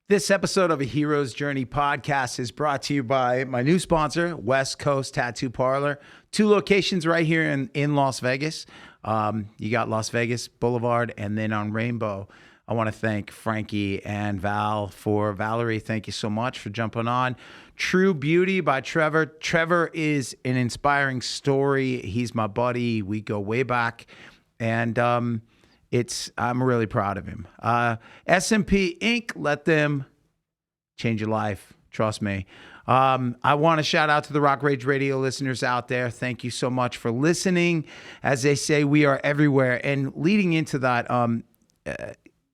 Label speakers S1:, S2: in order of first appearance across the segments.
S1: This episode of A Hero's Journey podcast is brought to you by my new sponsor, West Coast Tattoo Parlor. 2 locations right here in Las Vegas. You got Las Vegas Boulevard and then on Rainbow. I want to thank Frankie and Valerie, thank you so much for jumping on. True Beauty by Trevor. Trevor is an inspiring story. He's my buddy. We go way back. And I'm really proud of him. S&P Inc., let them change your life. Trust me. I want to shout out to the Rock Rage Radio listeners out there. Thank you so much for listening. As they say, we are everywhere. And leading into that,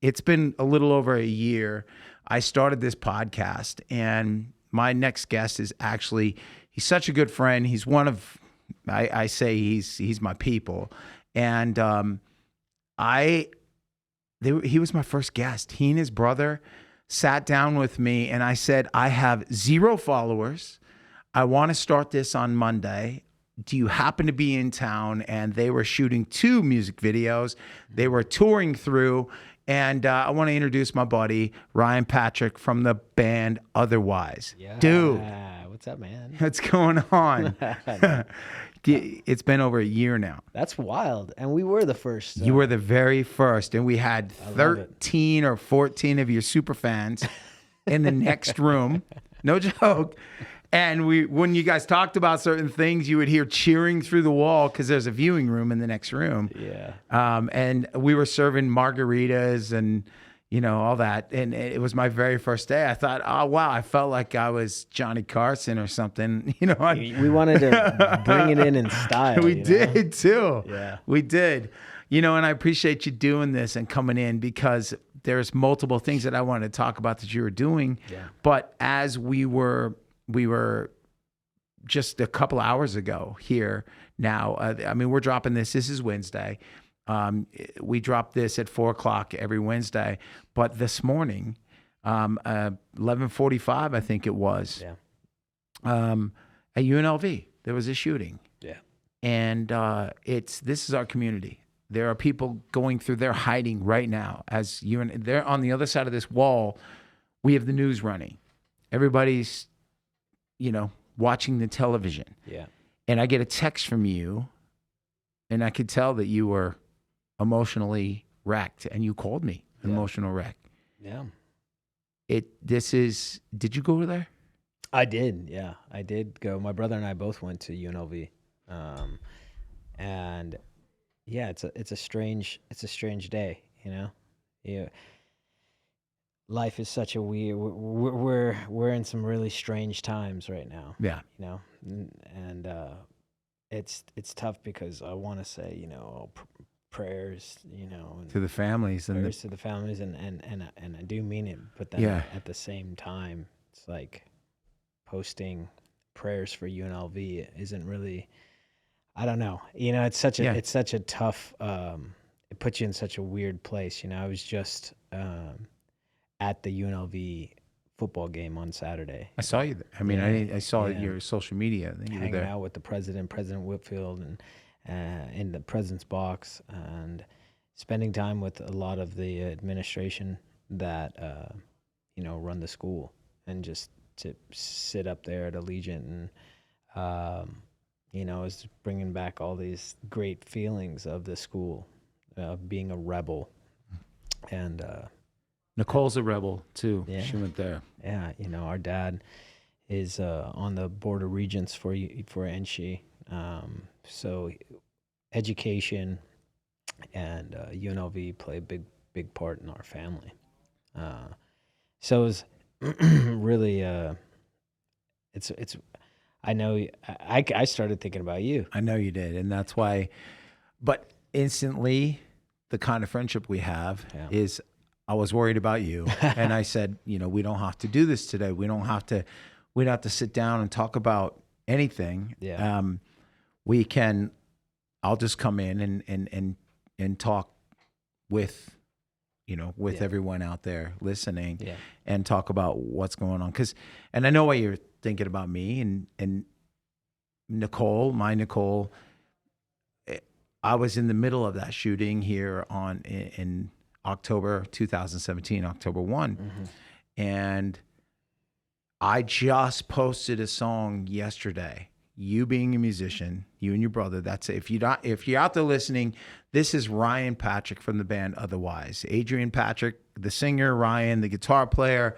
S1: it's been a little over a year. I started this podcast, and my next guest is actually, he's such a good friend. He's one of, I say he's my people. And he was my first guest. He and his brother sat down with me, and I said, I have 0 followers. I want to start this on Monday. Do you happen to be in town? And they were shooting 2 music videos. They were touring through, and I want to introduce my buddy, Ryan Patrick from the band Otherwise.
S2: Yeah.
S1: Dude.
S2: What's up, man?
S1: What's going on? It's been over a year now.
S2: That's wild. And we were the first.
S1: You were the very first, and we had 13 or 14 of your super fans in the next room. No joke. And when you guys talked about certain things, you would hear cheering through the wall because there's a viewing room in the next room.
S2: Yeah.
S1: And we were serving margaritas and, all that. And it was my very first day. I thought, oh, wow, I felt like I was Johnny Carson or something.
S2: We wanted to bring it in style.
S1: We did too.
S2: Yeah.
S1: We did. And I appreciate you doing this and coming in because there's multiple things that I wanted to talk about that you were doing.
S2: Yeah.
S1: But as we were just a couple hours ago here now. We're dropping this. This is Wednesday. We drop this at 4:00 every Wednesday. But this morning, 11:45, I think it was.
S2: Yeah.
S1: At UNLV, there was a shooting.
S2: Yeah.
S1: And this is our community. There are people going through. They're hiding right now. They're on the other side of this wall. We have the news running. Everybody's watching the television.
S2: Yeah.
S1: And I get a text from you, and I could tell that you were emotionally wrecked, and you called me an emotional wreck.
S2: Yeah.
S1: Did you go there?
S2: I did. Yeah, I did go. My brother and I both went to UNLV. And yeah, it's a strange day, Yeah. Life is such a weird. We're in some really strange times right now.
S1: Yeah.
S2: And it's tough because I want to say prayers,
S1: To the families and
S2: prayers to the families, and I do mean it. But then at the same time, it's like posting prayers for UNLV isn't really. I don't know. It's such a tough. It puts you in such a weird place. I was just. At the UNLV football game on Saturday.
S1: I saw you there. I saw your social media. You
S2: hanging
S1: were there.
S2: out with the President Whitfield, and in the president's box, and spending time with a lot of the administration that run the school, and just to sit up there at Allegiant, and is bringing back all these great feelings of the school, being a rebel, and.
S1: Nicole's a rebel too.
S2: Yeah.
S1: She went there.
S2: Yeah, our dad is on the board of regents for NSHE. So education and UNLV play a big part in our family. So it was really it's. I know I started thinking about you.
S1: I know you did, and that's why. But instantly, the kind of friendship we have is. I was worried about you, and I said, we don't have to do this today. We don't have to sit down and talk about anything.
S2: Yeah.
S1: I'll just come in and talk with everyone out there listening and talk about what's going on. And I know why you're thinking about me and Nicole, I was in the middle of that shooting here in October 2017, October 1. And I just posted a song yesterday. You being a musician, you and your brother. That's it. If you're out there listening, this is Ryan Patrick from the band Otherwise. Adrian Patrick, the singer, Ryan, the guitar player.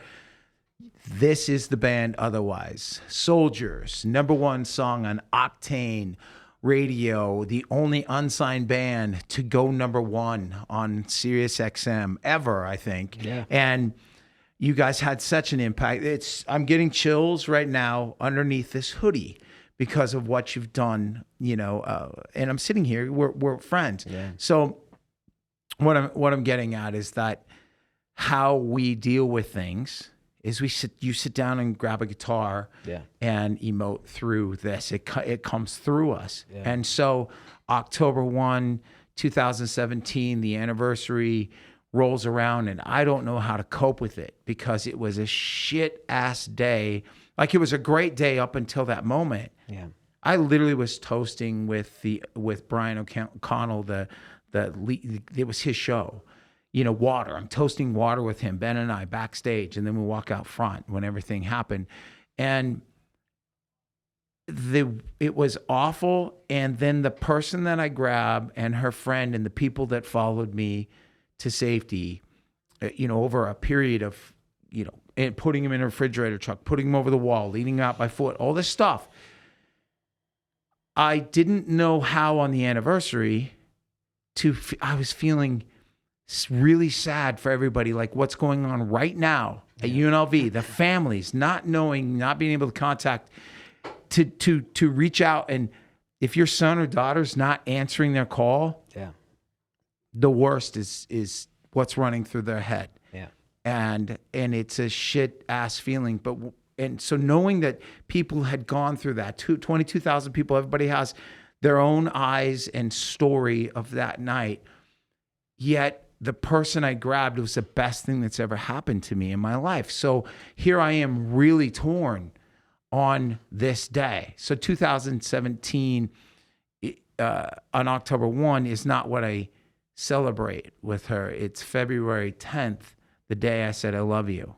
S1: This is the band Otherwise. Soldiers, #1 song on Octane Radio, the only unsigned band to go #1 on Sirius XM ever, I think.
S2: Yeah.
S1: And you guys had such an impact. I'm getting chills right now underneath this hoodie because of what you've done, and I'm sitting here, we're friends.
S2: Yeah.
S1: So what I'm getting at is that how we deal with things is you sit down and grab a guitar and emote through this. It comes through us. Yeah. And so October 1, 2017, the anniversary rolls around, and I don't know how to cope with it because it was a shit ass day. Like, it was a great day up until that moment.
S2: Yeah.
S1: I literally was toasting with Brian O'Connell. It was his show. Water. I'm toasting water with him, Ben and I, backstage, and then we walk out front when everything happened, and it was awful. And then the person that I grabbed and her friend and the people that followed me to safety, over a period of, and putting him in a refrigerator truck, putting him over the wall, leading him out by foot, all this stuff. I didn't know how on the anniversary I was feeling really sad for everybody, like what's going on right now at UNLV, the families not knowing, not being able to contact, to reach out. And if your son or daughter's not answering their call, the worst is what's running through their head.
S2: Yeah.
S1: And it's a shit ass feeling. And so knowing that people had gone through that, 22,000 people, everybody has their own eyes and story of that night. Yet the person I grabbed was the best thing that's ever happened to me in my life. So here I am, really torn on this day. So 2017 on October 1 is not what I celebrate with her. It's February 10th, the day I said I love you.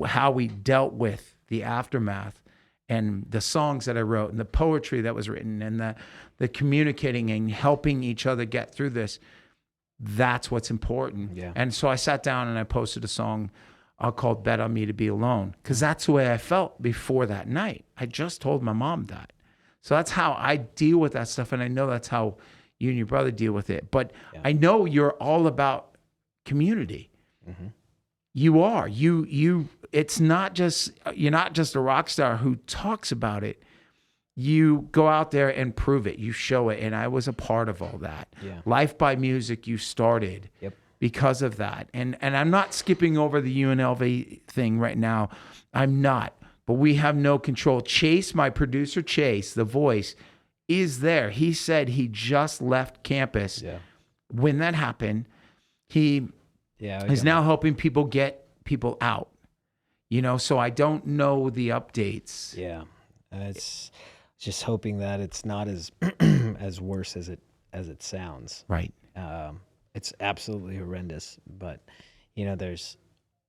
S1: How we dealt with the aftermath, and the songs that I wrote, and the poetry that was written, and the communicating and helping each other get through this. That's what's important. Yeah. And so I sat down and I posted a song called Bet on Me to Be Alone, because that's the way I felt before that night. I just told my mom that. So that's how I deal with that stuff, and I know that's how you and your brother deal with it. But I know you're all about community. Mm-hmm. You are. It's not just, you're not just a rock star who talks about it. You go out there and prove it. You show it. And I was a part of all that. Yeah. Life by Music, you started because of that. And I'm not skipping over the UNLV thing right now. I'm not. But we have no control. Chase, my producer, Chase, the voice, is there. He said he just left campus. Yeah. When that happened, he is now helping people get people out. So I don't know the updates.
S2: Yeah. It's just hoping that it's not as as worse as it sounds.
S1: Right.
S2: It's absolutely horrendous, but there's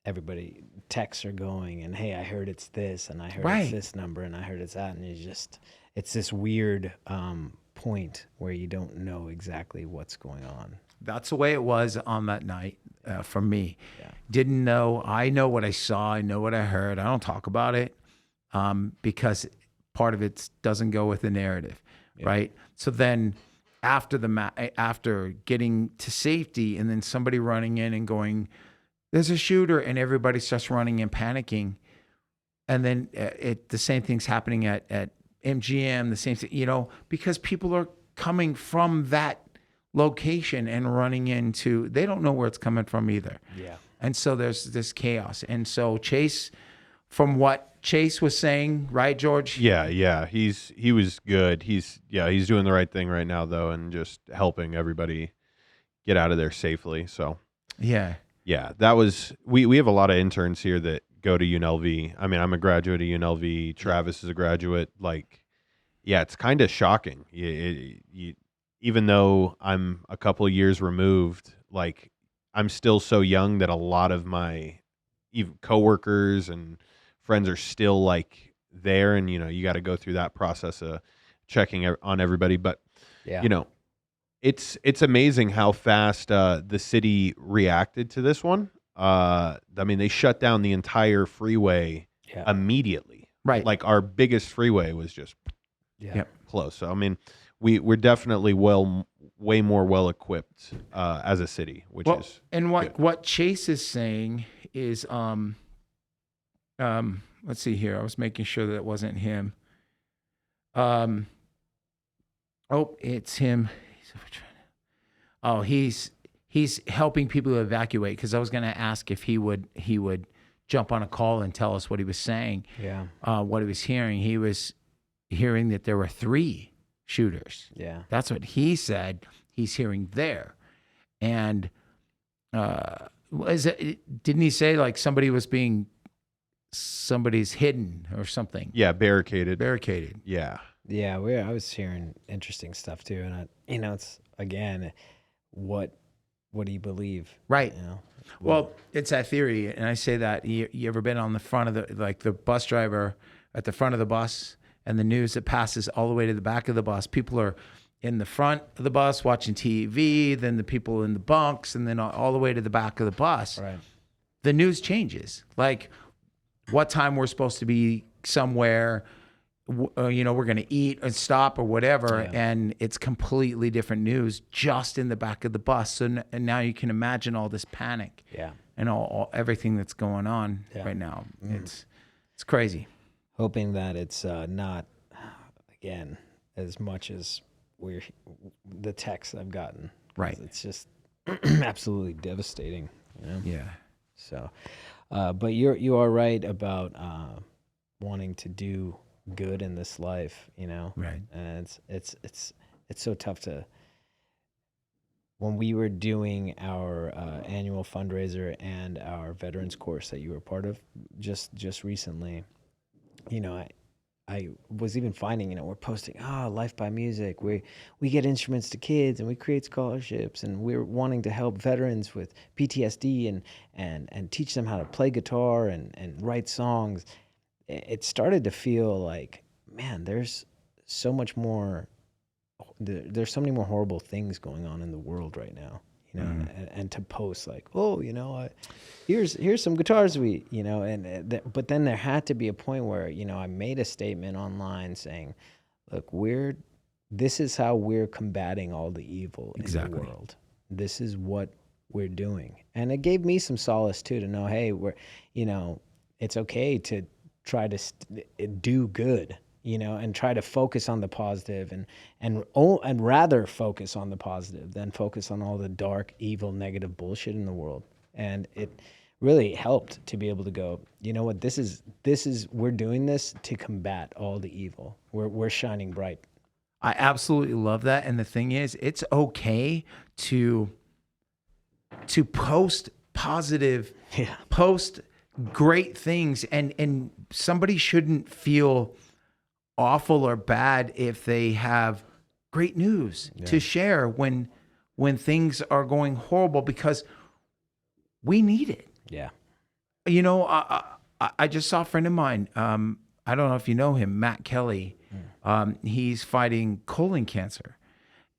S2: everybody, texts are going, and hey, I heard it's this, and I heard it's this number, and I heard it's that, and it's this weird point where you don't know exactly what's going on.
S1: That's the way it was on that night for me. Yeah. Didn't know. I know what I saw. I know what I heard. I don't talk about it because part of it doesn't go with the narrative, right? So then after getting to safety, and then somebody running in and going, there's a shooter, and everybody starts running and panicking. And then the same thing's happening at MGM, the same thing, because people are coming from that location and running into, they don't know where it's coming from either. Yeah. And so there's this chaos. And so Chase, from what Chase was saying, right, George?
S3: Yeah. He was good. He's doing the right thing right now, though, and just helping everybody get out of there safely. So yeah, that was, we have a lot of interns here that go to UNLV. I mean, I'm a graduate of UNLV. Travis is a graduate. It's kind of shocking. Even though I'm a couple of years removed, I'm still so young that a lot of my even coworkers and friends are still like there, and you got to go through that process of checking on everybody. But it's amazing how fast the city reacted to this one. I mean, they shut down the entire freeway immediately.
S1: Right.
S3: Like our biggest freeway was just close. So I mean, we're definitely way more well equipped as a city, which is
S1: and
S3: good.
S1: What Chase is saying is let's see here. I was making sure that it wasn't him. It's him. He's helping people to evacuate, because I was going to ask if he would jump on a call and tell us what he was saying.
S2: Yeah.
S1: What he was hearing. He was hearing that there were 3 shooters.
S2: Yeah.
S1: That's what he said he's hearing there. And didn't he say like somebody's hidden or something?
S3: Yeah, barricaded. Yeah.
S2: Yeah, I was hearing interesting stuff too, and it's again, what do you believe?
S1: Right. Well, it's that theory, and I say that you ever been on the front of the bus driver at the front of the bus, and the news that passes all the way to the back of the bus. People are in the front of the bus watching TV, then the people in the bunks, and then all the way to the back of the bus.
S2: Right.
S1: The news changes, like what time we're supposed to be somewhere. We're going to eat and stop or whatever, and it's completely different news just in the back of the bus. So and now you can imagine all this panic, and all everything that's going on right now. It's crazy.
S2: Hoping that it's not, again, as much as the texts I've gotten.
S1: Right.
S2: It's just absolutely devastating.
S1: Yeah.
S2: So, but you are right about wanting to do good in this life,
S1: Right.
S2: And it's so tough to. When we were doing our annual fundraiser and our veterans course that you were part of just recently, I was even finding, we're posting, Life by Music. We get instruments to kids and we create scholarships, and we're wanting to help veterans with PTSD and teach them how to play guitar and write songs. It started to feel like, man, there's so much more. There's so many more horrible things going on in the world right now, and to post like, here's some guitars but then there had to be a point where, I made a statement online saying, look, this is how we're combating all the evil in the world. This is what we're doing. And it gave me some solace too, to know, hey, it's okay to try to do good, and try to focus on the positive, and rather focus on the positive than focus on all the dark, evil, negative bullshit in the world. And it really helped to be able to go, you know what, this is we're doing this to combat all the evil. We're shining bright.
S1: I absolutely love that. And the thing is, it's okay to post positive, post great things, and somebody shouldn't feel awful or bad if they have great news to share when things are going horrible, because we need it.
S2: Yeah.
S1: I just saw a friend of mine. I don't know if you know him, Matt Kelly. He's fighting colon cancer.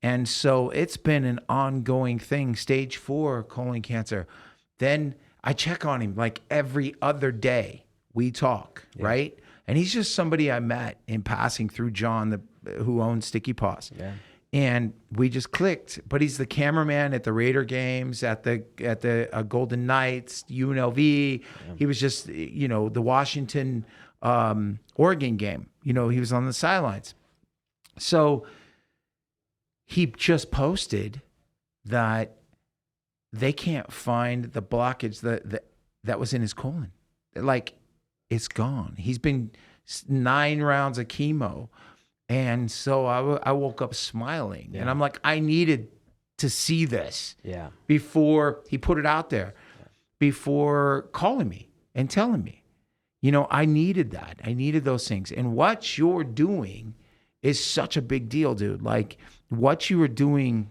S1: And so it's been an ongoing thing, stage 4 colon cancer. Then I check on him like every other day. We talk, right? And he's just somebody I met in passing through John, who owns Sticky Paws. Yeah. And we just clicked. But he's the cameraman at the Raider games, at the Golden Knights, UNLV. Yeah. He was just, the Washington, Oregon game. He was on the sidelines. So he just posted that they can't find the blockage that was in his colon. Like, it's gone. He's been 9 rounds of chemo. And so I woke up smiling. And I'm like, I needed to see this before he put it out there, before calling me and telling me. I needed that. I needed those things. And what you're doing is such a big deal, dude. Like, what you were doing,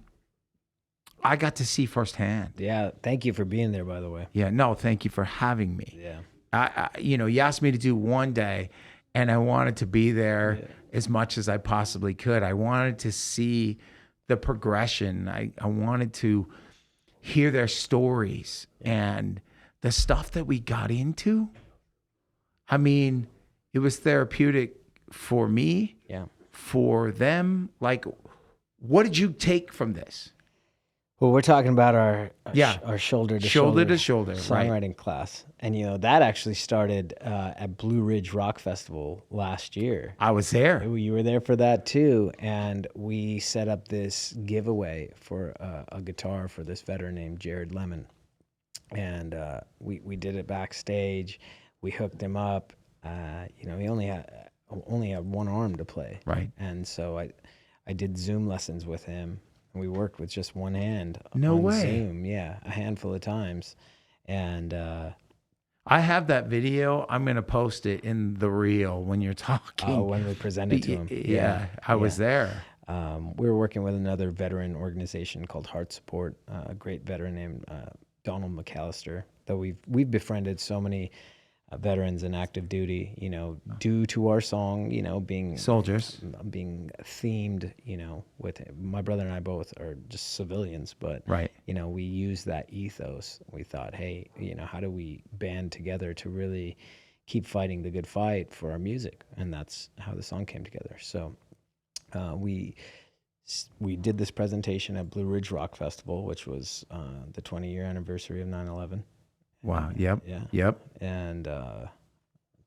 S1: I got to see firsthand.
S2: Yeah. Thank you for being there, by the way.
S1: Yeah, no, thank you for having me.
S2: Yeah.
S1: You asked me to do one day, and I wanted to be there as much as I possibly could. I wanted to see the progression. I wanted to hear their stories and the stuff that we got into. I mean, it was therapeutic for me, for them. Like, what did you take from this?
S2: Well, we're talking about our shoulder to shoulder songwriting
S1: right.
S2: class. And, that actually started at Blue Ridge Rock Festival last year.
S1: I was there.
S2: You were there for that too. And we set up this giveaway for a guitar for this veteran named Jared Lemon. And we did it backstage. We hooked him up. He only had one arm to play.
S1: Right.
S2: And so I did Zoom lessons with him. We worked with just one hand on Zoom, a handful of times. And
S1: I have that video. I'm going to post it in the reel when you're talking.
S2: When we presented to him.
S1: Yeah, I was there.
S2: We were working with another veteran organization called Heart Support, a great veteran named Donald McAllister, that we've befriended so many veterans in active duty, due to our song, being
S1: soldiers,
S2: being themed, with my brother and I both are just civilians, but
S1: right.
S2: We use that ethos. We thought, hey, how do we band together to really keep fighting the good fight for our music? And that's how the song came together. So we did this presentation at Blue Ridge Rock Festival, which was the 20-year anniversary of 9/11.
S1: Wow. Yep.
S2: Yeah.
S1: Yep.
S2: And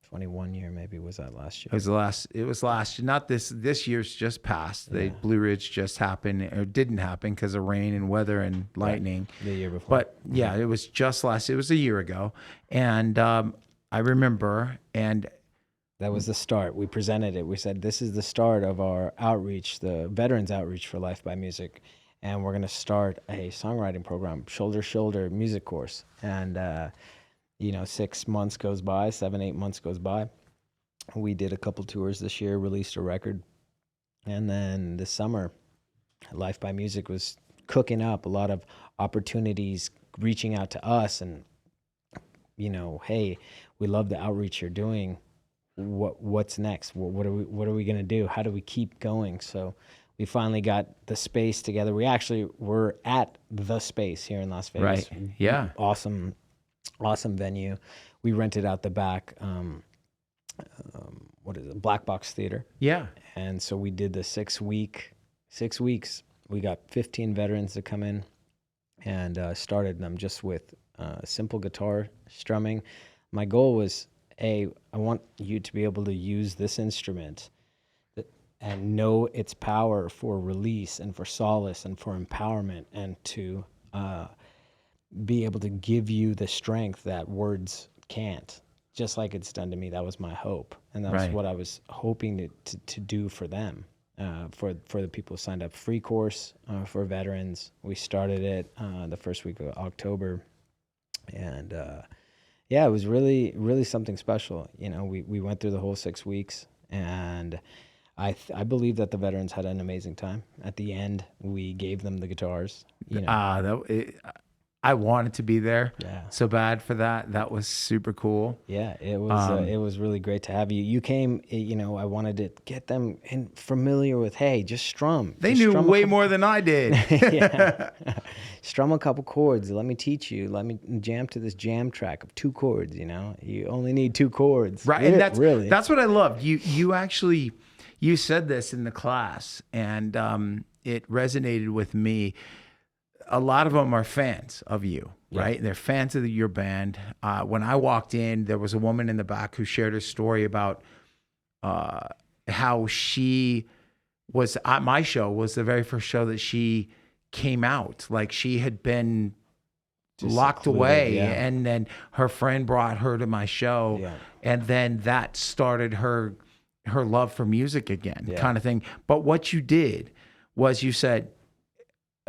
S2: 21 year maybe was that last year.
S1: It was last year. Not this year's just passed. The Blue Ridge just happened, or didn't happen because of rain and weather and lightning.
S2: The year before.
S1: But it was just it was a year ago. And I remember, and
S2: that was the start. We presented it. We said, this is the start of our outreach, the Veterans Outreach for Life by Music. And we're going to start a songwriting program, shoulder to shoulder music course. And, 6 months goes by, 7-8 months goes by. We did a couple tours this year, released a record. And then this summer, Life by Music was cooking up, a lot of opportunities reaching out to us and, hey, we love the outreach you're doing. What's next? What are we going to do? How do we keep going? So we finally got the space together. We actually were at the space here in Las Vegas.
S1: Right. Yeah.
S2: Awesome venue. We rented out the back, Black Box Theater.
S1: Yeah.
S2: And so we did the 6 weeks. We got 15 veterans to come in and started them just with simple guitar strumming. My goal was, I want you to be able to use this instrument and know its power for release and for solace and for empowerment, and to be able to give you the strength that words can't, just like it's done to me. That was my hope. And that was what I was hoping to do for them, for the people who signed up. Free course for veterans. We started it the first week of October. And it was really, really something special. We went through the whole 6 weeks, and I believe that the veterans had an amazing time. At the end, we gave them the guitars.
S1: I wanted to be there so bad for that. That was super cool.
S2: Yeah, it was really great to have you. You came, I wanted to get them familiar with, hey, just strum.
S1: They knew way more than I did.
S2: Strum a couple chords. Let me teach you. Let me jam to this jam track of 2 chords, You only need 2 chords.
S1: Right, and that's what I loved. You actually, you said this in the class, and it resonated with me. A lot of them are fans of you, right? They're fans of your band. When I walked in, there was a woman in the back who shared a story about how she was at my show, was the very first show that she came out. Like, she had been just locked away, and then her friend brought her to my show, and then that started her love for music again, kind of thing. But what you did was you said,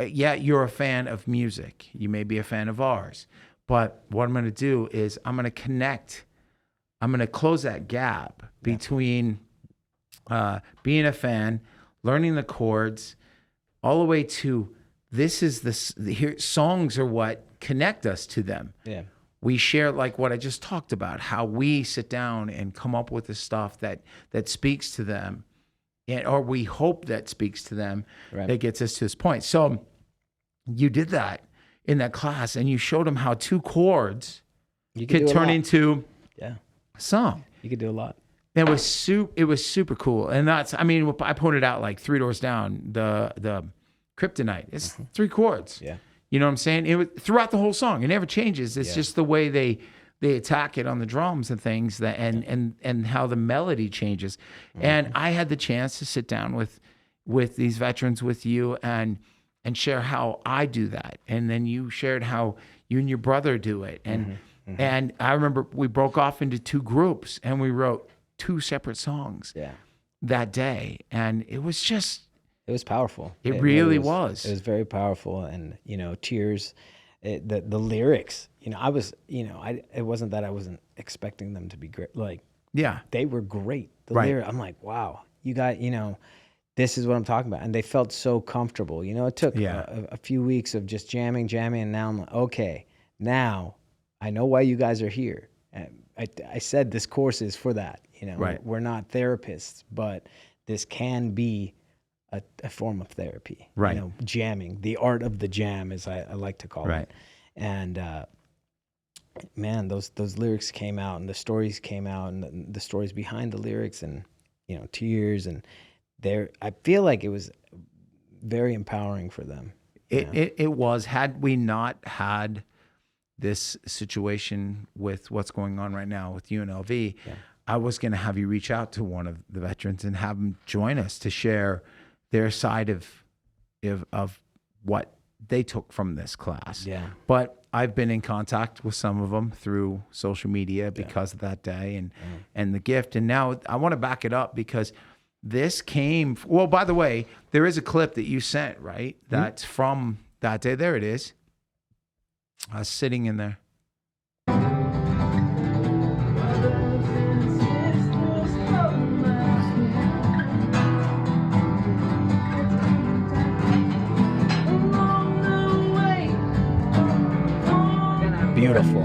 S1: you're a fan of music. You may be a fan of ours. But what I'm going to do is I'm going to close that gap between being a fan, learning the chords, all the way to here songs are what connect us to them.
S2: Yeah.
S1: We share like what I just talked about, how we sit down and come up with the stuff that speaks to them, or we hope that speaks to them, that gets us to this point. So you did that in that class, and you showed them how 2 chords could turn into a song.
S2: You could do a lot.
S1: It was super cool. And that's, I mean, I pointed out like 3 doors down, the Kryptonite. It's 3 chords.
S2: Yeah.
S1: You know what I'm saying? It was throughout the whole song. It never changes. It's just the way they attack it on the drums and things, that and how the melody changes. And I had the chance to sit down with these veterans, with you, and share how I do that. And then you shared how you and your brother do it. And and I remember we broke off into 2 groups, and we wrote 2 separate songs that day. And it was
S2: powerful.
S1: It really was.
S2: It was very powerful. And, tears, the lyrics, I was, it wasn't that I wasn't expecting them to be great. Like, they were great. The lyric, I'm like, wow, you got, this is what I'm talking about. And they felt so comfortable. It took a few weeks of just jamming. And now I'm like, okay, now I know why you guys are here. And I said this course is for that. We're not therapists, but this can be a form of therapy. Jamming, the art of the jam, as I like to call it. And man, those lyrics came out, and the stories came out, and the stories behind the lyrics, and tears, and I feel like it was very empowering for them.
S1: It was. Had we not had this situation with what's going on right now with UNLV, I was going to have you reach out to one of the veterans and have them join us to share their side of what they took from this class. But I've been in contact with some of them through social media because of that day and the gift. And now I want to back it up, because this came, well, by the way, there is a clip that you sent, right? That's from that day. There it is. I was sitting in there.
S2: Beautiful.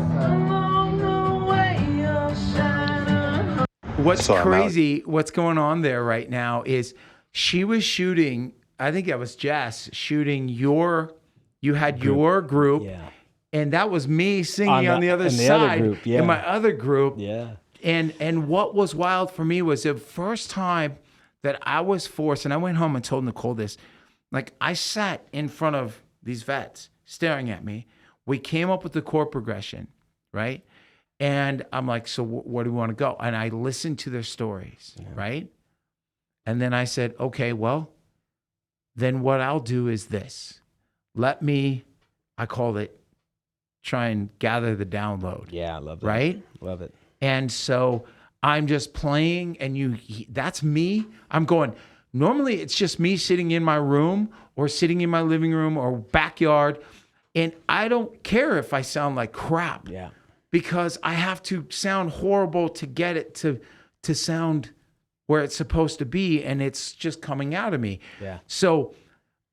S1: What's crazy, what's going on there right now is she was shooting, I think that was Jess, shooting you had your group, and that was me singing on the other side in my other group. And what was wild for me was the first time that I was forced, and I went home and told Nicole this, like I sat in front of these vets staring at me. We came up with the chord progression, right? And I'm like, so where do we want to go? And I listened to their stories, right? And then I said, okay, well, then what I'll do is this. I called it, try and gather the download.
S2: Yeah, I love that.
S1: Right?
S2: Love it.
S1: And so I'm just playing, and that's me. I'm going, normally it's just me sitting in my room or sitting in my living room or backyard, and I don't care if I sound like crap. Because I have to sound horrible to get it to sound where it's supposed to be, and it's just coming out of me. So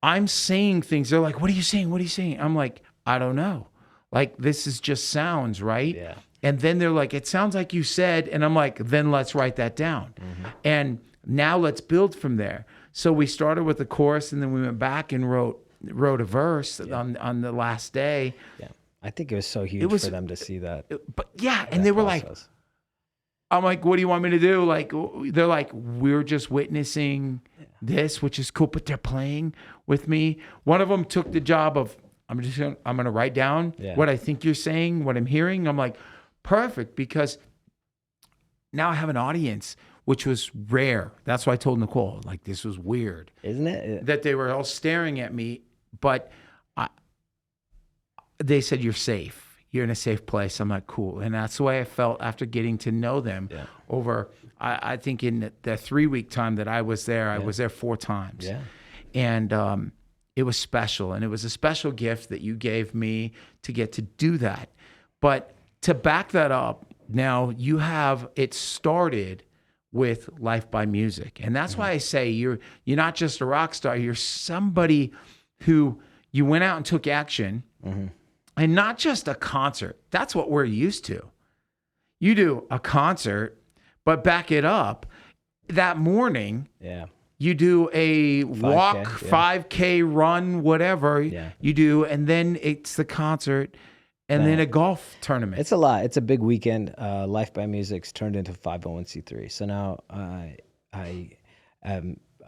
S1: I'm saying things. They're like, what are you saying? What are you saying? I'm like, I don't know. Like, this is just sounds, right? And then they're like, it sounds like you said, and I'm like, then let's write that down. And now let's build from there. So we started with the chorus, and then we went back and wrote a verse on the last day.
S2: I think it was so huge for them to see that.
S1: And they were like, I'm like, what do you want me to do? Like, they're like, we're just witnessing this, which is cool, but they're playing with me. One of them took the job of, I'm going to write down what I think you're saying, what I'm hearing. I'm like, perfect, because now I have an audience, which was rare. That's why I told Nicole, like, this was weird.
S2: Isn't it?
S1: That they were all staring at me, but they said, you're safe. You're in a safe place. I'm like, cool. And that's the way I felt after getting to know them over, I think in the 3-week time that I was there, I was there 4 times. And it was special. And it was a special gift that you gave me to get to do that. But to back that up, now it started with Life by Music. And that's why I say you're not just a rock star, you're somebody who you went out and took action, and not just a concert. That's what we're used to. You do a concert, but back it up. That morning, you do a
S2: 5K,
S1: walk,
S2: yeah.
S1: 5K run, whatever you do, and then it's the concert, and then a golf tournament.
S2: It's a lot. It's a big weekend. Life by Music's turned into 501c3. So now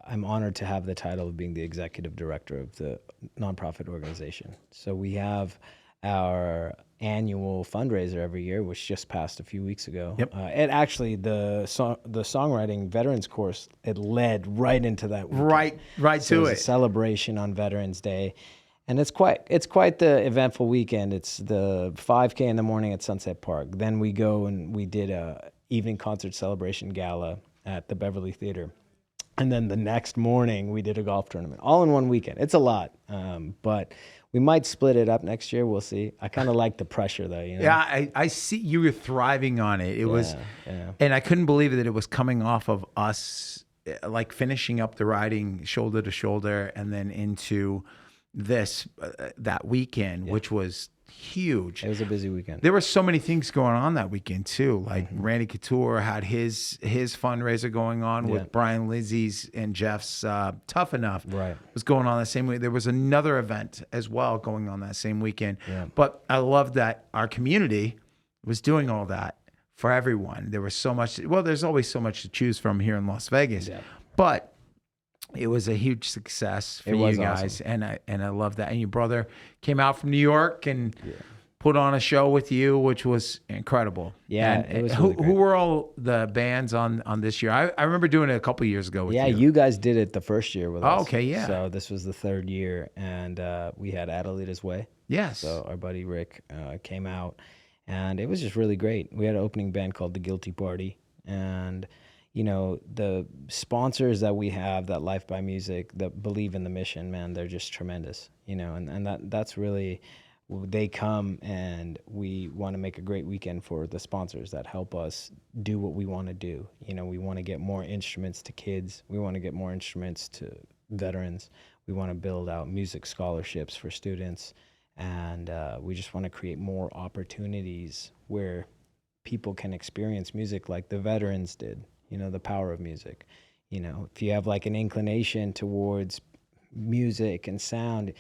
S2: I'm honored to have the title of being the executive director of the nonprofit organization. So we have our annual fundraiser every year, which just passed a few weeks ago. And actually, the songwriting veterans course, it led right into that weekend.
S1: Right
S2: so
S1: to
S2: it was
S1: it.
S2: A celebration on Veterans Day, and it's quite the eventful weekend. It's the 5K in the morning at Sunset Park. Then we go and we did a evening concert celebration gala at the Beverly Theater. And then the next morning, we did a golf tournament, all in one weekend. It's a lot, but we might split it up next year. We'll see. I kind of like the pressure, though. You know?
S1: Yeah, I see you were thriving on it. It was, and I couldn't believe that it was coming off of us, like finishing up the riding shoulder to shoulder, and then into this that weekend, which was huge.
S2: It was a busy weekend.
S1: There were so many things going on that weekend too. Like Randy Couture had his fundraiser going on with Brian Lizzie's and Jeff's Tough Enough. Was going on that same week. There was another event as well going on that same weekend. But I love that our community was doing all that for everyone. There was so much. Well, there's always so much to choose from here in Las Vegas, but it was a huge success for you guys, awesome. and I love that. And your brother came out from New York and put on a show with you, which was incredible.
S2: Yeah,
S1: and
S2: it was
S1: who
S2: really great.
S1: Who were all the bands on this year? I remember doing it a couple years ago with you.
S2: Yeah, you guys did it the first year with us.
S1: Oh, okay, yeah.
S2: So this was the third year, and we had Adelita's Way.
S1: Yes.
S2: So our buddy Rick came out, and it was just really great. We had an opening band called The Guilty Party, and you know, the sponsors that we have, that Life by Music, that believe in the mission, man, they're just tremendous, you know, and that's really, they come and we want to make a great weekend for the sponsors that help us do what we want to do. You know, we want to get more instruments to kids. We want to get more instruments to veterans. We want to build out music scholarships for students. And we just want to create more opportunities where people can experience music like the veterans did. You know, the power of music. You know, if you have like an inclination towards music and sound,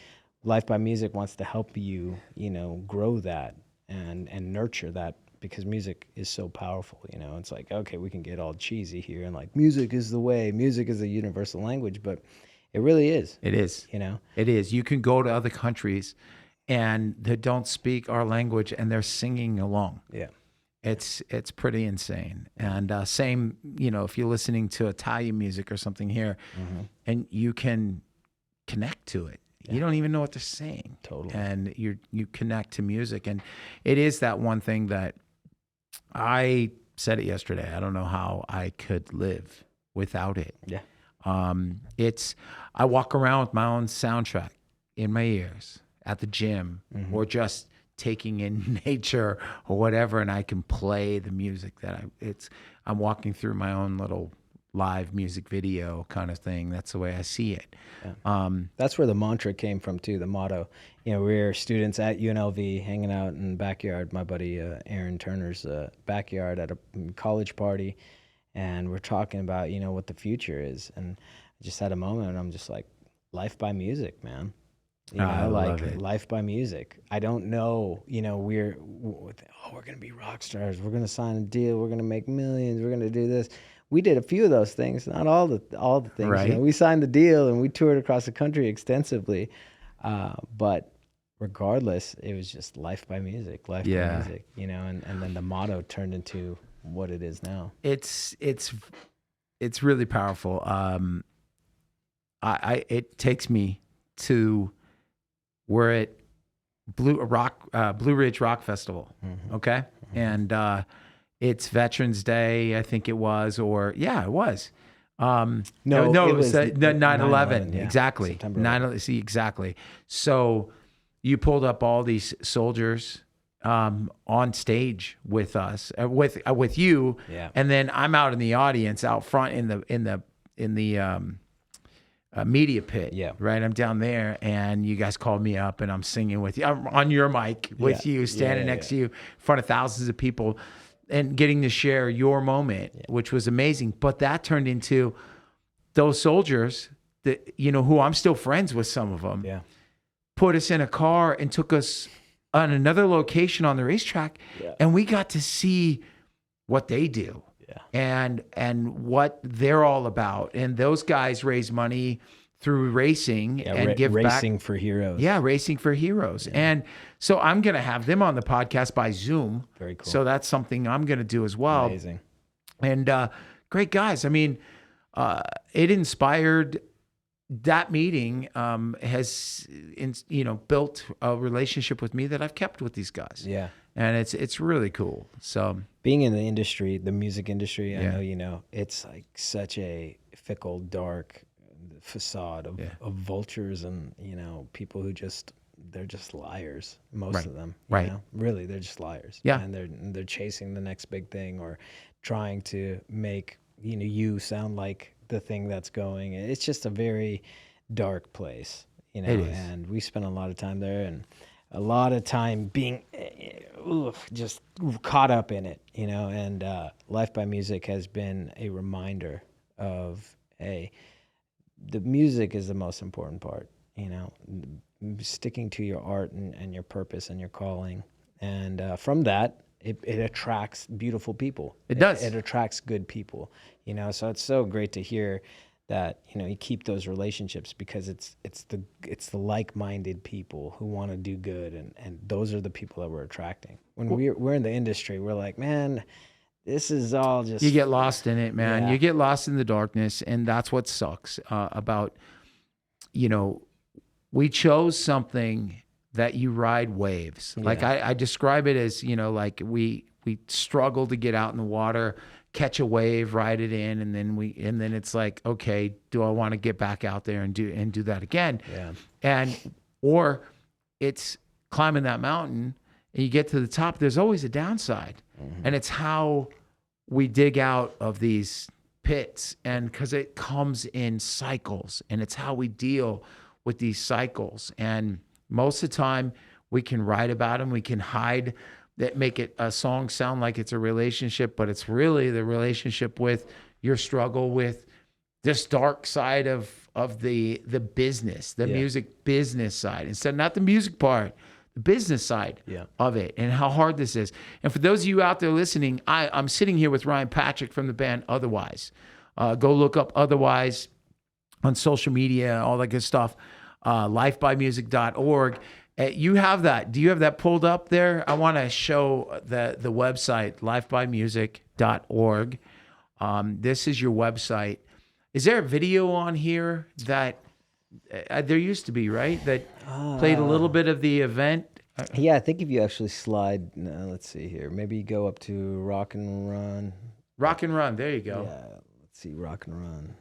S2: Life by Music wants to help you, you know, grow that and nurture that, because music is so powerful. You know, it's like, okay, we can get all cheesy here and like music is the way, music is a universal language, but it really is.
S1: It is.
S2: You know,
S1: it is. You can go to other countries and they don't speak our language and they're singing along.
S2: Yeah.
S1: It's pretty insane. And same, you know, if you're listening to Italian music or something here, and you can connect to it. You don't even know what they're saying.
S2: Totally.
S1: And you connect to music. And it is that one thing that I said it yesterday. I don't know how I could live without it.
S2: Yeah.
S1: I walk around with my own soundtrack in my ears at the gym or just taking in nature or whatever, and I can play the music that I'm walking through my own little live music video kind of thing. That's the way I see it. Yeah.
S2: That's where the mantra came from too, the motto. You know, we were students at UNLV hanging out in the backyard, my buddy Aaron Turner's backyard at a college party, and we're talking about, you know, what the future is. And I just had a moment and I'm just like, Life by Music, man. You know, like Life by Music. I don't know, you know, we're going to be rock stars. We're going to sign a deal. We're going to make millions. We're going to do this. We did a few of those things, not all the things.
S1: Right.
S2: You know, we signed the deal and we toured across the country extensively. But regardless, it was just Life by Music, Life by Music, you know, and then the motto turned into what it is now.
S1: It's really powerful. It takes me to, we're at Blue Ridge Rock Festival, okay? And it's Veterans Day, I think it was, or it was. No, it was 9/11. Exactly.
S2: September 11.
S1: See, exactly. So you pulled up all these soldiers on stage with us, with you, and then I'm out in the audience, out front in the media pit.
S2: Yeah.
S1: Right. I'm down there, and you guys called me up, and I'm singing with you. I'm on your mic with you, standing next to you in front of thousands of people, and getting to share your moment, which was amazing. But that turned into those soldiers that, who I'm still friends with, some of them, put us in a car and took us on another location on the racetrack, and we got to see what they do. And what they're all about. And those guys raise money through racing and give back.
S2: Racing for Heroes.
S1: Yeah, Racing for Heroes. And so I'm going to have them on the podcast by Zoom.
S2: Very cool.
S1: So that's something I'm going to do as well.
S2: Amazing.
S1: And great guys. I mean, it inspired that meeting, has built a relationship with me that I've kept with these guys.
S2: Yeah.
S1: And it's really cool. So
S2: being in the industry, the music industry, I know, it's like such a fickle, dark facade of vultures and, people who they're just liars. Most of them, you know? Really, they're just liars.
S1: Yeah.
S2: And they're chasing the next big thing or trying to make, you sound like the thing that's going. It's just a very dark place, It is. And we spent a lot of time there, and a lot of time being just caught up in it, and Life by Music has been a reminder of, hey, the music is the most important part, sticking to your art and your purpose and your calling. And from that, it attracts beautiful people.
S1: It does.
S2: It attracts good people, so it's so great to hear that you keep those relationships, because it's the like-minded people who want to do good, and those are the people that we're attracting. When we're in the industry, we're like, man, this is all just,
S1: you get lost in it, man.
S2: Yeah.
S1: You get lost in the darkness, and that's what sucks about, we chose something that you ride waves. Like I describe it as, like we struggle to get out in the water, catch a wave, ride it in, and then it's like, okay, do I want to get back out there and do that again? Yeah. Or it's climbing that mountain, and you get to the top, there's always a downside. And it's how we dig out of these pits, and because it comes in cycles, and it's how we deal with these cycles. And most of the time we can write about them, we can hide that, make it a song sound like it's a relationship, but it's really the relationship with your struggle with this dark side of the business, the music business side, instead, not the music part, the business side of it, and how hard this is. And for those of you out there listening, I'm sitting here with Ryan Patrick from the band Otherwise. Go look up Otherwise on social media, all that good stuff. lifebymusic.org. You have that. Do you have that pulled up there? I want to show the website, lifebymusic.org. This is your website. Is there a video on here that there used to be, right? That played a little bit of the event?
S2: Yeah, I think if you actually slide, let's see here. Maybe you go up to Rock and Run.
S1: Rock and Run, there you go.
S2: Yeah, let's see, Rock and Run.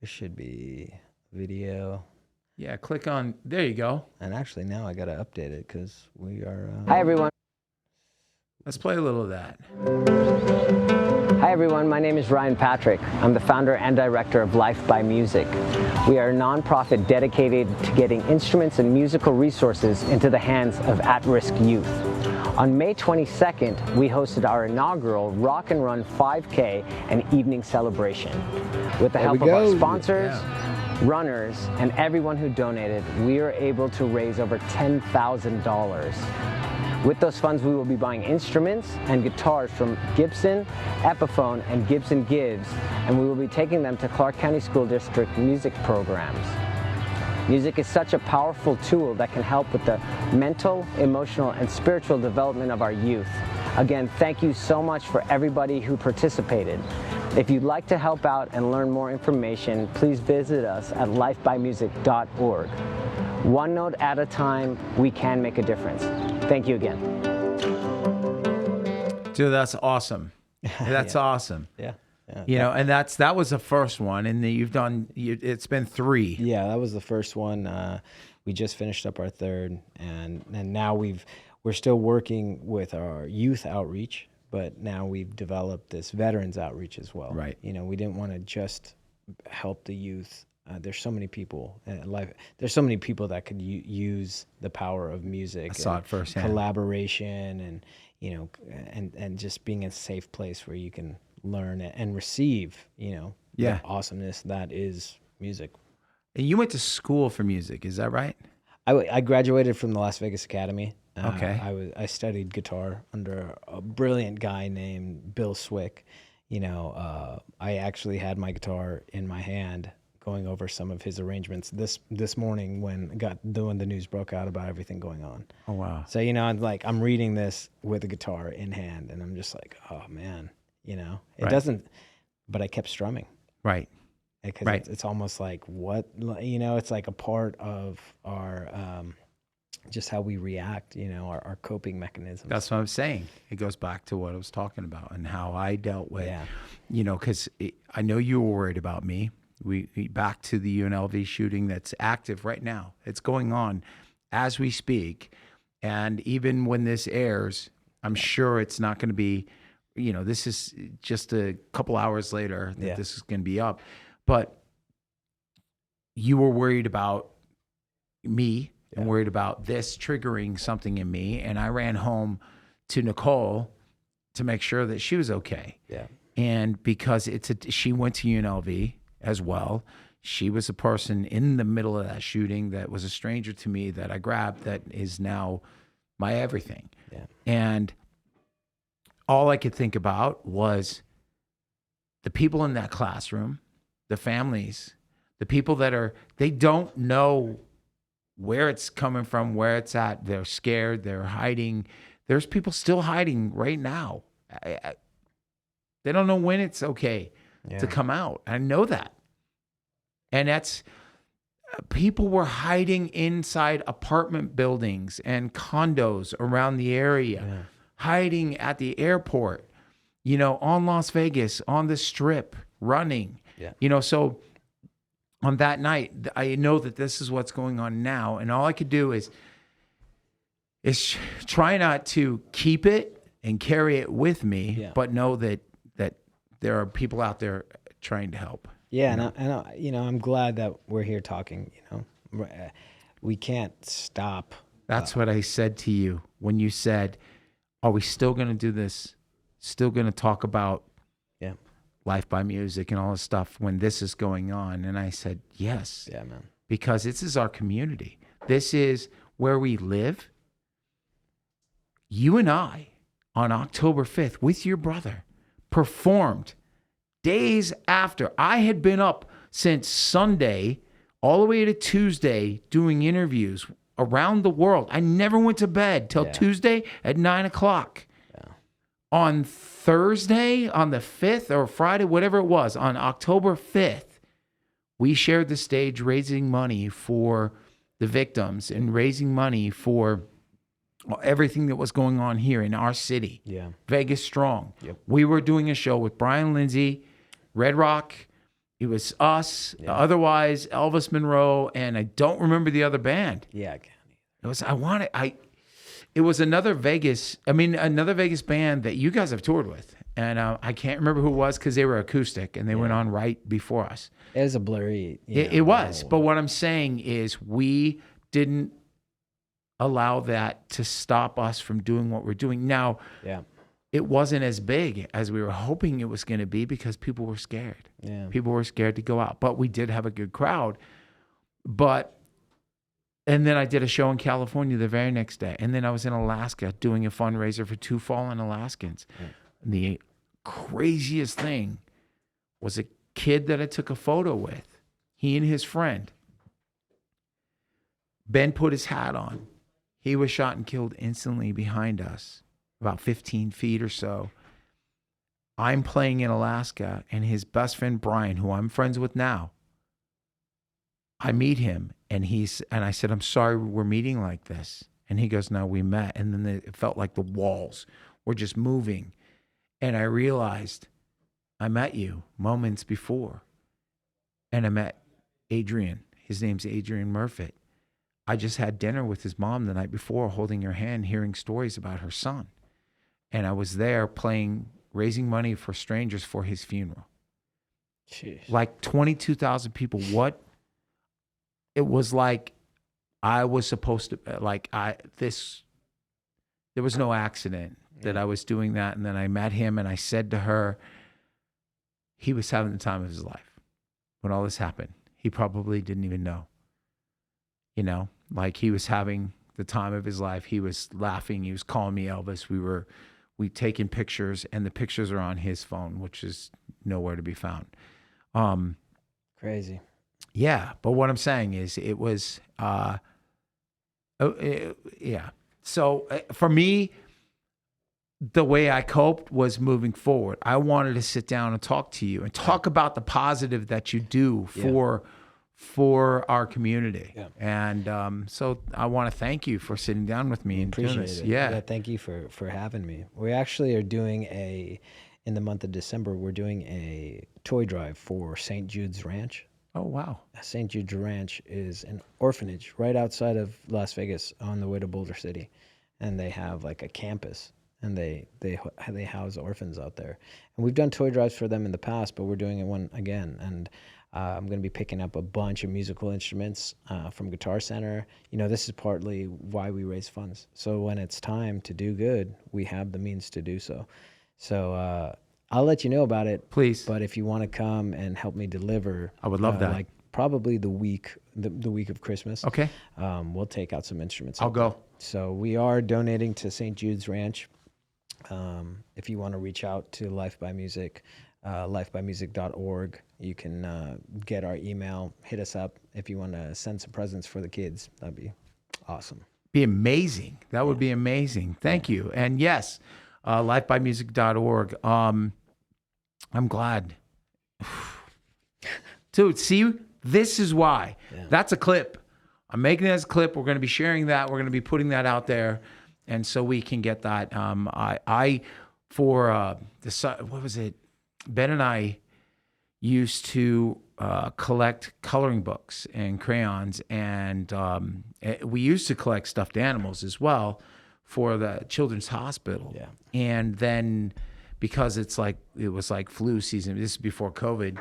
S2: There should be video.
S1: Yeah, click on, there you go.
S2: And actually now I got to update it because we are...
S4: Hi, everyone.
S1: Let's play a little of that.
S4: Hi, everyone. My name is Ryan Patrick. I'm the founder and director of Life by Music. We are a nonprofit dedicated to getting instruments and musical resources into the hands of at-risk youth. On May 22nd, we hosted our inaugural Rock and Run 5K and evening celebration. With the help of our sponsors, runners, and everyone who donated, we were able to raise over $10,000. With those funds, we will be buying instruments and guitars from Gibson, Epiphone, and Gibson Gibbs, and we will be taking them to Clark County School District music programs. Music is such a powerful tool that can help with the mental, emotional, and spiritual development of our youth. Again, thank you so much for everybody who participated. If you'd like to help out and learn more information, please visit us at lifebymusic.org. One note at a time, we can make a difference. Thank you again.
S1: Dude, that's awesome. That's awesome.
S2: Yeah.
S1: You know, and that was the first one, and you've done. It's been 3.
S2: Yeah, that was the first one. We just finished up our third, and now we're still working with our youth outreach, but now we've developed this veterans outreach as well.
S1: Right.
S2: You know, we didn't want to just help the youth There's so many people there's so many people that could use the power of music.
S1: I saw it firsthand.
S2: Collaboration and, and just being in a safe place where you can learn and receive, the awesomeness that is music.
S1: And you went to school for music, is that right?
S2: I graduated from the Las Vegas Academy.
S1: Okay.
S2: I studied guitar under a brilliant guy named Bill Swick. I actually had my guitar in my hand going over some of his arrangements this morning when the news broke out about everything going on.
S1: Oh, wow.
S2: So, I'm reading this with a guitar in hand, and I'm just like, oh man, it doesn't, but I kept strumming.
S1: Right.
S2: Because it's almost like it's like a part of our, just how we react, our coping mechanisms.
S1: That's what I'm saying. It goes back to what I was talking about and how I dealt with, because I know you were worried about me. We back to the UNLV shooting that's active right now. It's going on as we speak. And even when this airs, I'm sure it's not going to be, this is just a couple hours later that this is going to be up. But you were worried about me and worried about this triggering something in me. And I ran home to Nicole to make sure that she was okay.
S2: Yeah.
S1: And because she went to UNLV as well. She was a person in the middle of that shooting that was a stranger to me that I grabbed that is now my everything.
S2: Yeah.
S1: And all I could think about was the people in that classroom, the families, the people they don't know where it's coming from, where it's at. They're scared. They're hiding. There's people still hiding right now. They don't know when it's okay to come out. I know that. And that's, people were hiding inside apartment buildings and condos around the area, hiding at the airport, on Las Vegas, on the strip, running. Yeah. So on that night, I know that this is what's going on now. And all I could do is try not to keep it and carry it with me, but know that there are people out there trying to help.
S2: Yeah, and I'm glad that we're here talking. We can't stop.
S1: That's what I said to you when you said, "Are we still going to do this? Still going to talk about Life by Music and all this stuff when this is going on?" And I said, "Yes."
S2: Yeah, man.
S1: Because this is our community. This is where we live. You and I, on October 5th, with your brother, performed days after. I had been up since Sunday all the way to Tuesday doing interviews around the world. I never went to bed till Tuesday at 9:00. Yeah. On Thursday, on the 5th or Friday, whatever it was, on October 5th, we shared the stage raising money for the victims and raising money for everything that was going on here in our city.
S2: Yeah.
S1: Vegas Strong.
S2: Yep.
S1: We were doing a show with Brian Lindsay, Red Rock. It was us. Yeah. Otherwise, Elvis Monroe, and I don't remember the other band.
S2: Yeah, I can't.
S1: It was another Vegas band that you guys have toured with. And I can't remember who it was because they were acoustic and they went on right before us.
S2: It was a blurry.
S1: It was. But what I'm saying is we didn't allow that to stop us from doing what we're doing. Now, it wasn't as big as we were hoping it was going to be because people were scared.
S2: Yeah.
S1: People were scared to go out. But we did have a good crowd. And then I did a show in California the very next day. And then I was in Alaska doing a fundraiser for 2 fallen Alaskans. Yeah. And the craziest thing was a kid that I took a photo with. He and his friend. Ben put his hat on. He was shot and killed instantly behind us, about 15 feet or so. I'm playing in Alaska, and his best friend, Brian, who I'm friends with now, I meet him, and I said, "I'm sorry we're meeting like this." And he goes, "No, we met." And then it felt like the walls were just moving. And I realized I met you moments before. And I met Adrian. His name's Adrian Murfitt. I just had dinner with his mom the night before, holding her hand, hearing stories about her son. And I was there raising money for strangers for his funeral.
S2: Jeez.
S1: Like 22,000 people. What it was like I was supposed to, there was no accident that I was doing that. And then I met him and I said to her, he was having the time of his life when all this happened. He probably didn't even know, like he was having the time of his life. He was laughing. He was calling me Elvis. We'd taken pictures, and the pictures are on his phone, which is nowhere to be found.
S2: Crazy.
S1: Yeah. But what I'm saying is it was, yeah. So for me, the way I coped was moving forward. I wanted to sit down and talk to you and talk about the positive that you do for our community. Yeah. And so I want to thank you for sitting down with me and doing this.
S2: It. Yeah. Thank you for having me. We actually are doing in the month of December, we're doing a toy drive for St. Jude's Ranch.
S1: Oh, wow.
S2: St. Jude's Ranch is an orphanage right outside of Las Vegas on the way to Boulder City. And they have like a campus, and they house orphans out there. And we've done toy drives for them in the past, but we're doing one again. And I'm going to be picking up a bunch of musical instruments from Guitar Center. This is partly why we raise funds. So when it's time to do good, we have the means to do so. So I'll let you know about it.
S1: Please.
S2: But if you want to come and help me deliver,
S1: I would love that.
S2: Like probably the week of Christmas.
S1: Okay.
S2: We'll take out some instruments.
S1: I'll go.
S2: So we are donating to St. Jude's Ranch. If you want to reach out to Life by Music, lifebymusic.org, you can get our email, hit us up if you want to send some presents for the kids. That'd be awesome.
S1: Be amazing. That would be amazing. Thank you. And yes, lifebymusic.org. I'm glad. Dude, see, this is why. Yeah. That's a clip. I'm making it as a clip. We're going to be sharing that. We're going to be putting that out there. And so we can get that. What was it? Ben and I used to collect coloring books and crayons, and we used to collect stuffed animals as well for the Children's Hospital. Yeah. And then because it was like flu season, this is before COVID,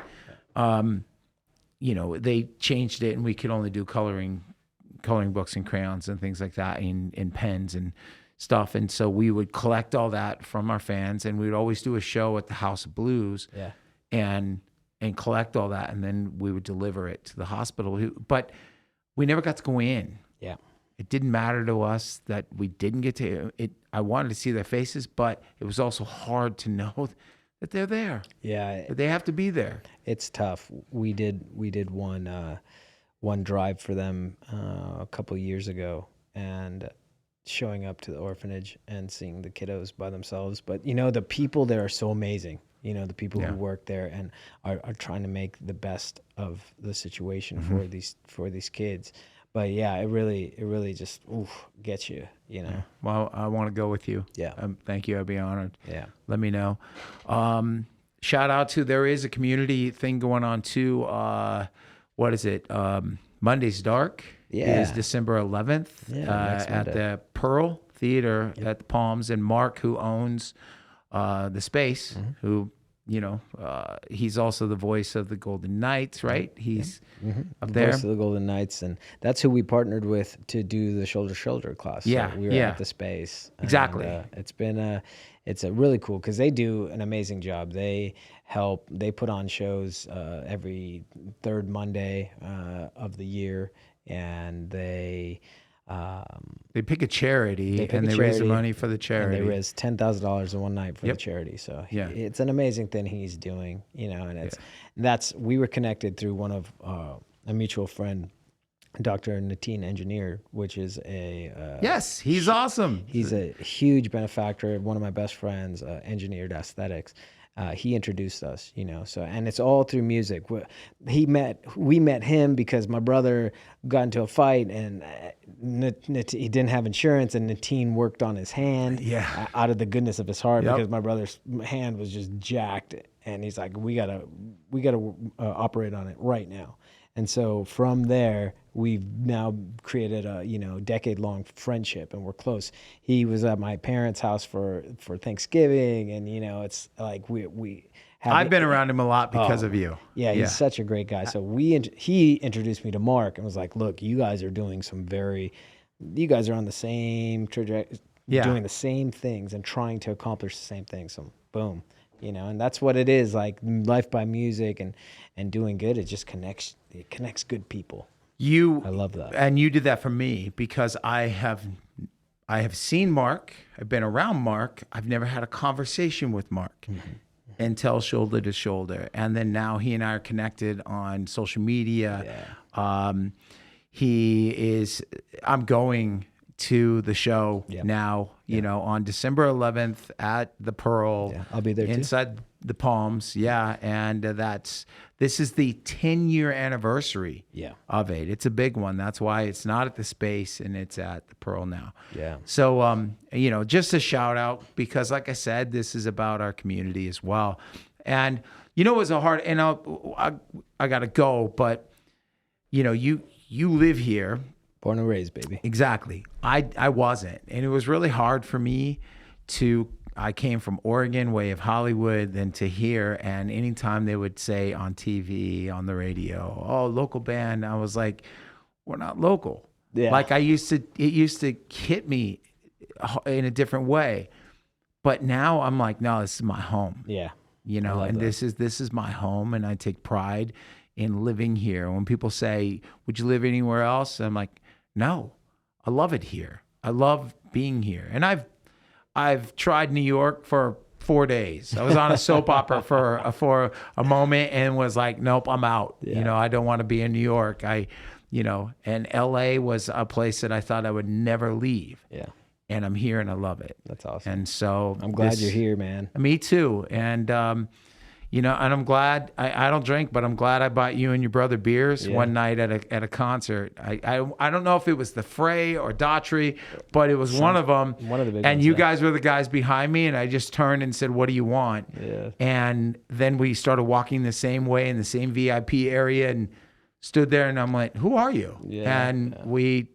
S1: they changed it, and we could only do coloring books and crayons and things like that, in pens and stuff. And so we would collect all that from our fans, and we would always do a show at the House of Blues. Yeah. And collect all that, and then we would deliver it to the hospital. But we never got to go in. Yeah. It didn't matter to us that we didn't get to it. I wanted to see their faces, but it was also hard to know that they're there. Yeah. That they have to be there.
S2: It's tough. We did one drive for them a couple of years ago, and showing up to the orphanage and seeing the kiddos by themselves. But the people there are so amazing. The people who work there and are trying to make the best of the situation for these kids. But yeah, it really just gets you.
S1: Yeah. Well, I want to go with you. Yeah. Thank you. I'd be honored. Yeah. Let me know. Shout out to, there is a community thing going on too. What is it? Monday's Dark is December 11th at the Pearl Theater at the Palms. And Mark, who owns the space, who, he's also the voice of the Golden Knights, right? He's up there.
S2: Voice of the Golden Knights, and that's who we partnered with to do the shoulder to shoulder class.
S1: Yeah,
S2: so we were at the space.
S1: Exactly.
S2: And, it's a really cool, because they do an amazing job. They put on shows every third Monday of the year, and they
S1: pick a charity and they raise the money for the charity.
S2: And they raise $10,000 in one night for the charity. So it's an amazing thing he's doing, and we were connected through one of a mutual friend, Dr. Nateen Engineer, which is
S1: yes, he's awesome.
S2: He's a huge benefactor. One of my best friends, Engineered Aesthetics. He introduced us, so, and it's all through music. We met him because my brother got into a fight, and he didn't have insurance, and Nateen worked on his hand out of the goodness of his heart, because my brother's hand was just jacked, and he's like, we gotta operate on it right now. And so from there, we've now created a, decade-long friendship, and we're close. He was at my parents' house for Thanksgiving, and, it's like we have...
S1: I've been around him a lot because of you.
S2: Yeah, he's such a great guy. So he introduced me to Mark and was like, look, you guys are doing you guys are on the same trajectory, doing the same things and trying to accomplish the same things. So boom, and that's what it is, like Life by Music and doing good. It just connects good people. I love that.
S1: And you did that for me because I have seen Mark. I've been around Mark. I've never had a conversation with Mark until shoulder to shoulder. And then now he and I are connected on social media. Yeah. I'm going to the show now, on December 11th at the Pearl.
S2: Yeah, I'll be there
S1: inside the Palms. Yeah. And this is the 10-year anniversary of it. It's a big one. That's why it's not at the Space and it's at the Pearl now.
S2: Yeah.
S1: So, just a shout out because like I said, this is about our community as well. And, it was a hard, and I got to go, but you live here.
S2: Born and raised, baby.
S1: Exactly. I wasn't. And it was really hard for me I came from Oregon, way of Hollywood, then to here. And anytime they would say on TV, on the radio, oh, local band, I was like, we're not local. Yeah. Like it used to hit me in a different way. But now I'm like, no, this is my home.
S2: Yeah.
S1: And this is my home. And I take pride in living here. When people say, would you live anywhere else? I'm like, no, I love it here. I love being here. And I've tried New York for 4 days. I was on a soap opera for a moment and was like, nope, I'm out. Yeah. I don't want to be in New York. And LA was a place that I thought I would never leave.
S2: Yeah.
S1: And I'm here and I love it.
S2: That's awesome.
S1: And so
S2: I'm glad you're here, man.
S1: Me too. And, and I'm glad I don't drink, but I'm glad I bought you and your brother beers one night at a concert. I don't know if it was the Fray or Daughtry, but it was one of them.
S2: One of the big
S1: and
S2: ones,
S1: you guys were the guys behind me, and I just turned and said, "What do you want?"
S2: Yeah.
S1: And then we started walking the same way in the same VIP area, and stood there, and I'm like, "Who are you?"
S2: Yeah.
S1: And we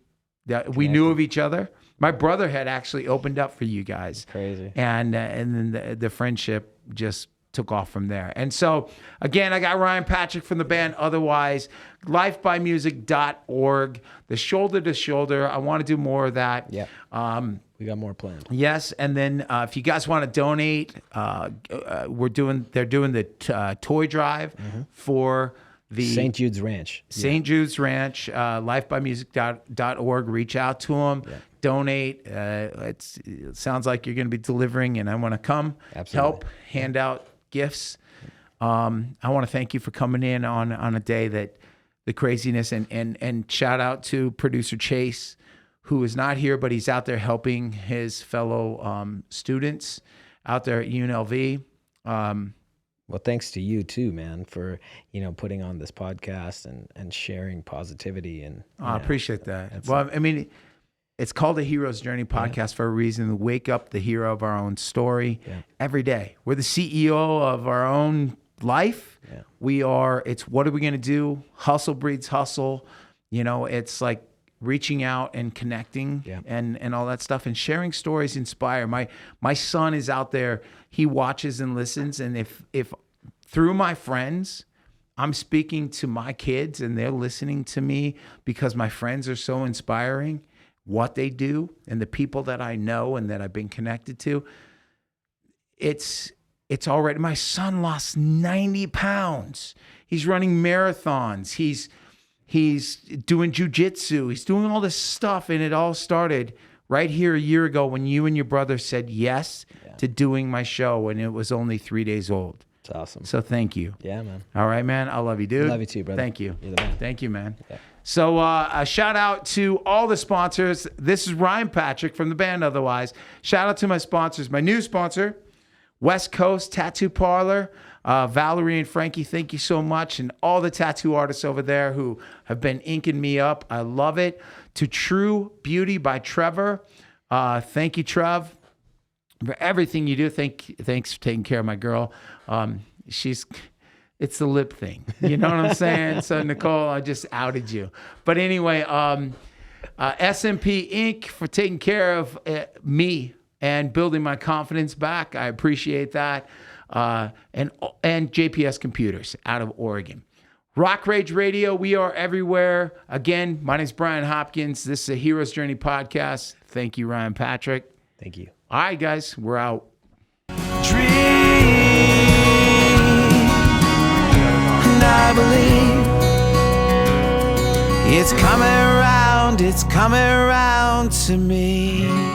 S1: knew of each other. My brother had actually opened up for you guys.
S2: Crazy.
S1: And then the friendship just took off from there. And so, again, I got Ryan Patrick from the band Otherwise, lifebymusic.org, the shoulder to shoulder. I want to do more of that.
S2: Yeah. We got more planned.
S1: Yes. And then if you guys want to donate, they're doing the toy drive for the
S2: St. Jude's Ranch.
S1: St. Jude's Ranch, lifebymusic.org. Reach out to them. Yeah. Donate. It sounds like you're going to be delivering, and I want to come help hand out gifts. I want to thank you for coming in on a day that the craziness and shout out to producer Chase, who is not here, but he's out there helping his fellow students out there at UNLV.
S2: Well, thanks to you too, man, for putting on this podcast and sharing positivity. And
S1: I appreciate that. Well, I mean, it's called the Hero's Journey podcast for a reason. To wake up the hero of our own story every day. We're the CEO of our own life. Yeah. It's what are we going to do? Hustle breeds hustle. It's like reaching out and connecting and all that stuff, and sharing stories inspire. My son is out there. He watches and listens. And if through my friends, I'm speaking to my kids and they're listening to me because my friends are so inspiring, what they do and the people that I know and that I've been connected to, it's already, my son lost 90 pounds. He's running marathons. He's doing jujitsu. He's doing all this stuff. And it all started right here a year ago when you and your brother said yes to doing my show, and it was only 3 days old.
S2: It's awesome.
S1: So thank you.
S2: Yeah, man.
S1: All right, man. I love you, dude.
S2: I love you too, brother.
S1: Thank you.
S2: You're the man.
S1: Thank you, man.
S2: Yeah.
S1: So a shout out to all the sponsors. This is Ryan Patrick from the band Otherwise. Shout out to my sponsors. My new sponsor, West Coast Tattoo Parlor. Valerie and Frankie, thank you so much. And all the tattoo artists over there who have been inking me up. I love it. To True Beauty by Trevor. Thank you, Trev, for everything you do. Thanks for taking care of my girl. It's the lip thing. You know what I'm saying? So Nicole, I just outed you. But anyway, SMP Inc. for taking care of me and building my confidence back. I appreciate that. And JPS Computers out of Oregon. Rock Rage Radio, we are everywhere. Again, my name is Brian Hopkins. This is a Hero's Journey podcast. Thank you, Ryan Patrick.
S2: Thank you.
S1: All right, guys, we're out.
S5: Dream, and I believe it's coming around to me.